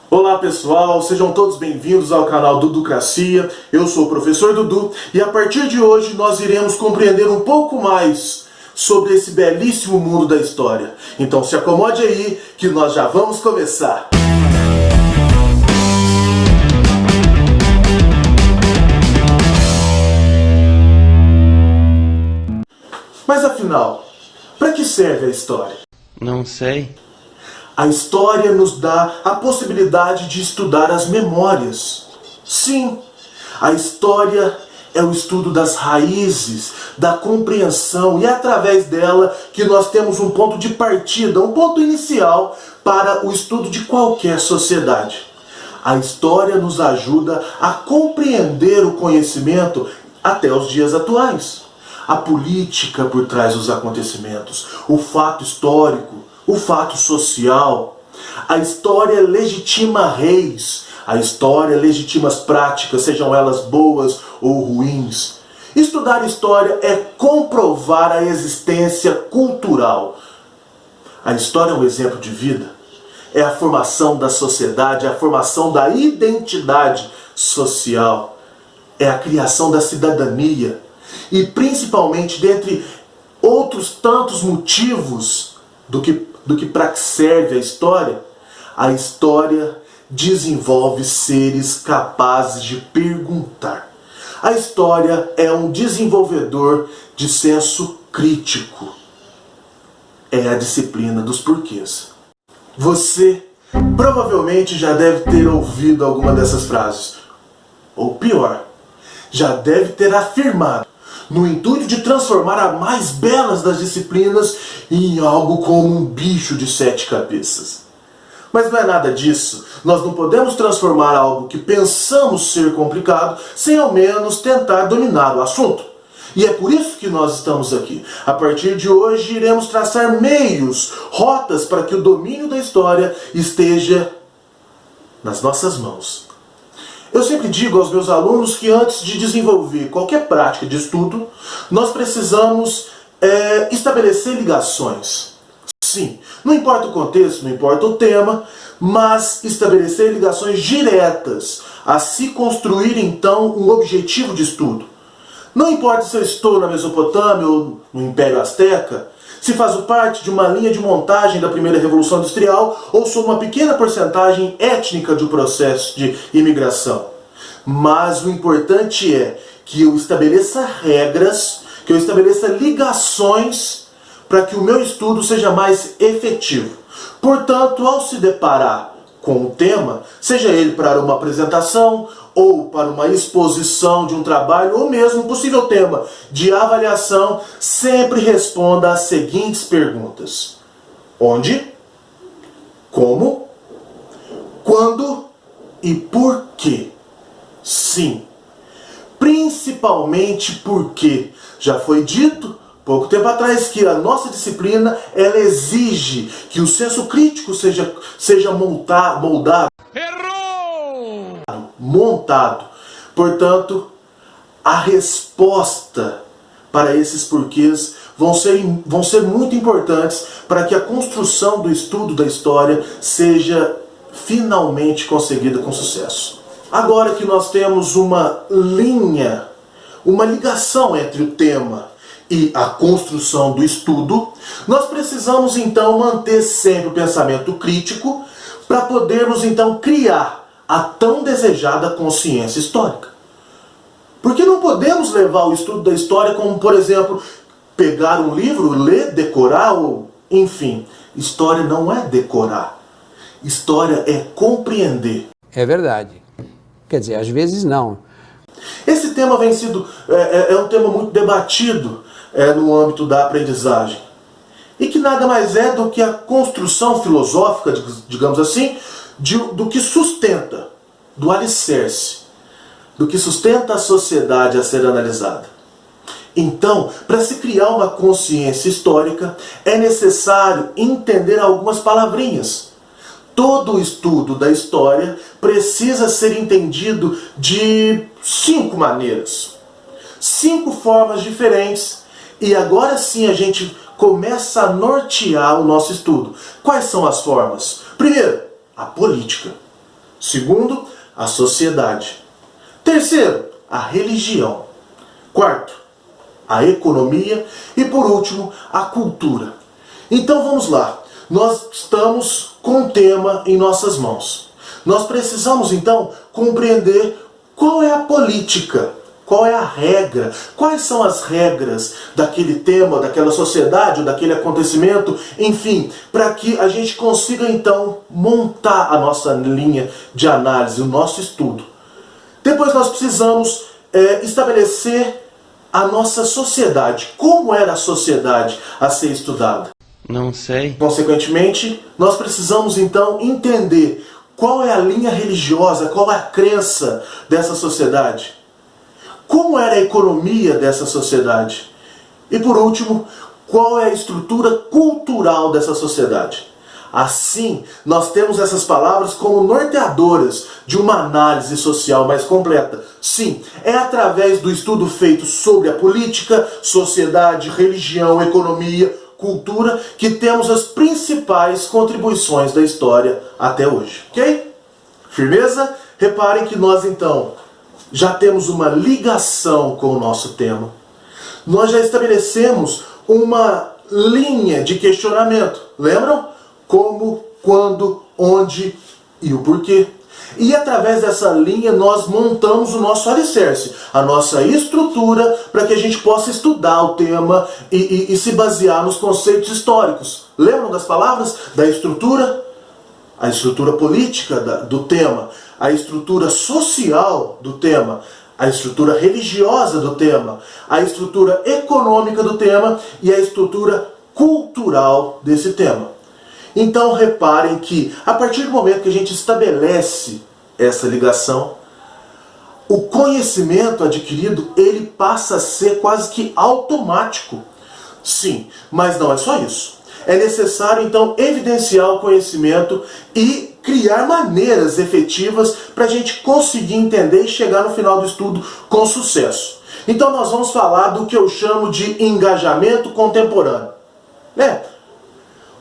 Olá pessoal, sejam todos bem-vindos ao canal Duducracia. Eu sou o professor Dudu e a partir de hoje nós iremos compreender um pouco mais sobre esse belíssimo mundo da história. Então se acomode aí que nós já vamos começar. Mas afinal, para que serve a história? Não sei. A história nos dá a possibilidade de estudar as memórias. Sim, a história é o estudo das raízes, da compreensão, e é através dela que nós temos um ponto de partida, um ponto inicial para o estudo de qualquer sociedade. A história nos ajuda a compreender o conhecimento até os dias atuais. A política por trás dos acontecimentos, o fato histórico, o fato social. A história legitima reis, a história legitima as práticas, sejam elas boas ou ruins. Estudar história é comprovar a existência cultural. A história é um exemplo de vida, é a formação da sociedade, é a formação da identidade social, é a criação da cidadania e principalmente, dentre outros tantos motivos do que para que serve a história desenvolve seres capazes de perguntar. A história é um desenvolvedor de senso crítico. É a disciplina dos porquês. Você provavelmente já deve ter ouvido alguma dessas frases. Ou pior, já deve ter afirmado, no intuito de transformar a mais belas das disciplinas em algo como um bicho de 7 cabeças. Mas não é nada disso. Nós não podemos transformar algo que pensamos ser complicado sem ao menos tentar dominar o assunto. E é por isso que nós estamos aqui. A partir de hoje iremos traçar meios, rotas para que o domínio da história esteja nas nossas mãos. Eu sempre digo aos meus alunos que antes de desenvolver qualquer prática de estudo, nós precisamos estabelecer ligações. Sim, não importa o contexto, não importa o tema, mas estabelecer ligações diretas a se construir então um objetivo de estudo. Não importa se eu estou na Mesopotâmia ou no Império Azteca, se faço parte de uma linha de montagem da primeira Revolução Industrial ou sou uma pequena porcentagem étnica de um processo de imigração. Mas o importante é que eu estabeleça regras, que eu estabeleça ligações para que o meu estudo seja mais efetivo. Portanto, ao se deparar com um tema, seja ele para uma apresentação ou para uma exposição de um trabalho, ou mesmo um possível tema de avaliação, sempre responda às seguintes perguntas: onde, como, quando e por quê? Sim, principalmente porque já foi dito pouco tempo atrás que a nossa disciplina ela exige que o senso crítico seja moldado. Montado. Portanto, a resposta para esses porquês vão ser muito importantes para que a construção do estudo da história seja finalmente conseguida com sucesso. Agora que nós temos uma linha, uma ligação entre o tema e a construção do estudo, nós precisamos então manter sempre o pensamento crítico para podermos então criar a tão desejada consciência histórica. Porque não podemos levar o estudo da história como, por exemplo, pegar um livro, ler, decorar, ou enfim. História não é decorar. História é compreender. É verdade. Quer dizer, às vezes não. Esse tema vem sido um tema muito debatido no âmbito da aprendizagem. E que nada mais é do que a construção filosófica, digamos assim, do que sustenta, do alicerce, do que sustenta a sociedade a ser analisada. Então, para se criar uma consciência histórica, é necessário entender algumas palavrinhas. Todo o estudo da história precisa ser entendido de 5 maneiras. 5 formas diferentes. E agora sim a gente começa a nortear o nosso estudo. Quais são as formas? Primeiro, a política. Segundo, a sociedade. Terceiro, a religião. Quarto, a economia. E por último, a cultura. Então vamos lá. Nós estamos com um tema em nossas mãos. Nós precisamos então compreender qual é a política, qual é a regra, quais são as regras daquele tema, daquela sociedade, ou daquele acontecimento, enfim, para que a gente consiga então montar a nossa linha de análise, o nosso estudo. Depois nós precisamos estabelecer a nossa sociedade. Como era a sociedade a ser estudada? Não sei. Consequentemente, nós precisamos então entender qual é a linha religiosa, qual é a crença dessa sociedade. Como era a economia dessa sociedade? E por último, qual é a estrutura cultural dessa sociedade? Assim, nós temos essas palavras como norteadoras de uma análise social mais completa. Sim, é através do estudo feito sobre a política, sociedade, religião, economia, cultura, que temos as principais contribuições da história até hoje. Ok? Firmeza? Reparem que nós então já temos uma ligação com o nosso tema. Nós já estabelecemos uma linha de questionamento. Lembram? Como, quando, onde e o porquê. E através dessa linha nós montamos o nosso alicerce, a nossa estrutura, para que a gente possa estudar o tema e se basear nos conceitos históricos. Lembram das palavras? Da estrutura? A estrutura política do tema, a estrutura social do tema, a estrutura religiosa do tema, a estrutura econômica do tema e a estrutura cultural desse tema. Então reparem que a partir do momento que a gente estabelece essa ligação, o conhecimento adquirido ele passa a ser quase que automático. Sim, mas não é só isso. É necessário então evidenciar o conhecimento e criar maneiras efetivas para a gente conseguir entender e chegar no final do estudo com sucesso. Então nós vamos falar do que eu chamo de engajamento contemporâneo.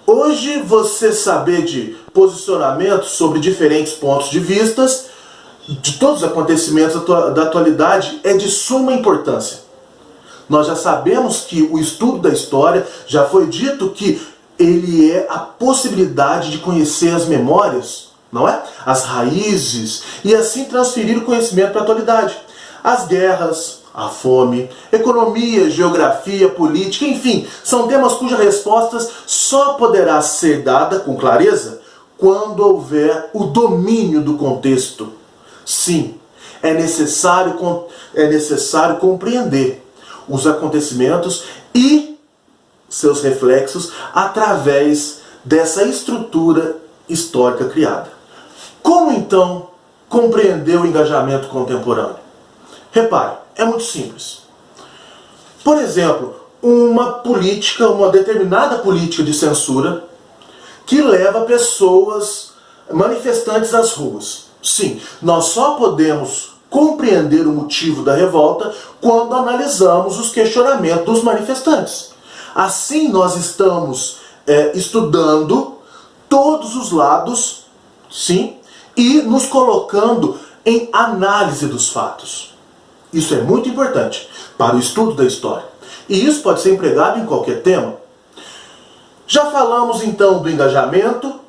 Hoje você saber de posicionamento sobre diferentes pontos de vistas de todos os acontecimentos da atualidade é de suma importância. Nós já sabemos que o estudo da história, já foi dito que ele é a possibilidade de conhecer as memórias, não é? As raízes, e assim transferir o conhecimento para a atualidade. As guerras, a fome, economia, geografia, política, enfim, são temas cuja resposta só poderá ser dada com clareza quando houver o domínio do contexto. Sim, é necessário compreender os acontecimentos e seus reflexos através dessa estrutura histórica criada. Como então compreender o engajamento contemporâneo? Repare, é muito simples. Por exemplo, uma determinada política de censura que leva pessoas manifestantes às ruas. Sim, nós só podemos compreender o motivo da revolta quando analisamos os questionamentos dos manifestantes. Assim nós estamos estudando todos os lados, sim, e nos colocando em análise dos fatos. Isso é muito importante para o estudo da história. E isso pode ser empregado em qualquer tema. Já falamos então do engajamento,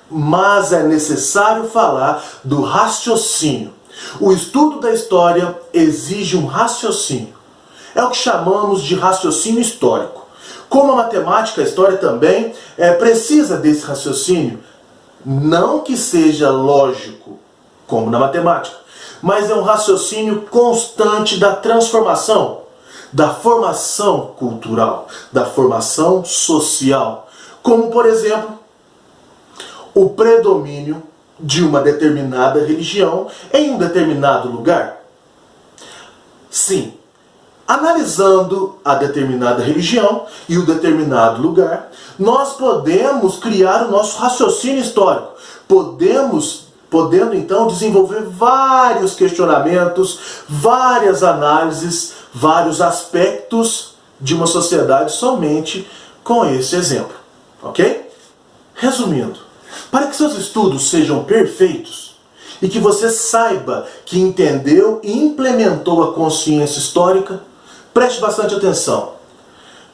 mas é necessário falar do raciocínio. O estudo da história exige um raciocínio. É o que chamamos de raciocínio histórico. Como a matemática, a história também precisa desse raciocínio. Não que seja lógico, como na matemática, mas é um raciocínio constante da transformação, da formação cultural, da formação social. Como, por exemplo, o predomínio de uma determinada religião em um determinado lugar. Sim, analisando a determinada religião e o determinado lugar, nós podemos criar o nosso raciocínio histórico. Podendo então desenvolver vários questionamentos, várias análises, vários aspectos de uma sociedade somente com esse exemplo. Ok? Resumindo, para que seus estudos sejam perfeitos, e que você saiba que entendeu e implementou a consciência histórica, preste bastante atenção.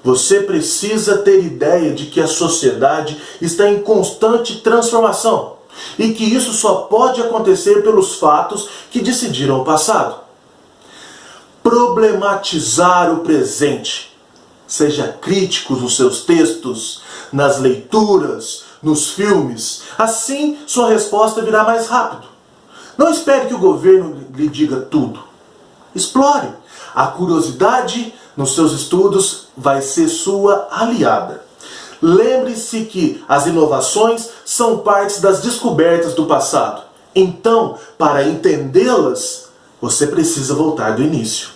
Você precisa ter ideia de que a sociedade está em constante transformação e que isso só pode acontecer pelos fatos que decidiram o passado. Problematizar o presente. Seja crítico nos seus textos, nas leituras, nos filmes. Assim, sua resposta virá mais rápido. Não espere que o governo lhe diga tudo. Explore. A curiosidade nos seus estudos vai ser sua aliada. Lembre-se que as inovações são partes das descobertas do passado. Então, para entendê-las, você precisa voltar do início.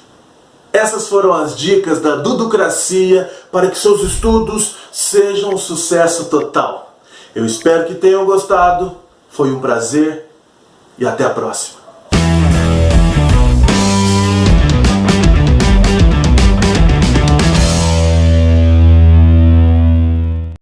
Essas foram as dicas da Duducracia para que seus estudos sejam um sucesso total. Eu espero que tenham gostado. Foi um prazer e até a próxima.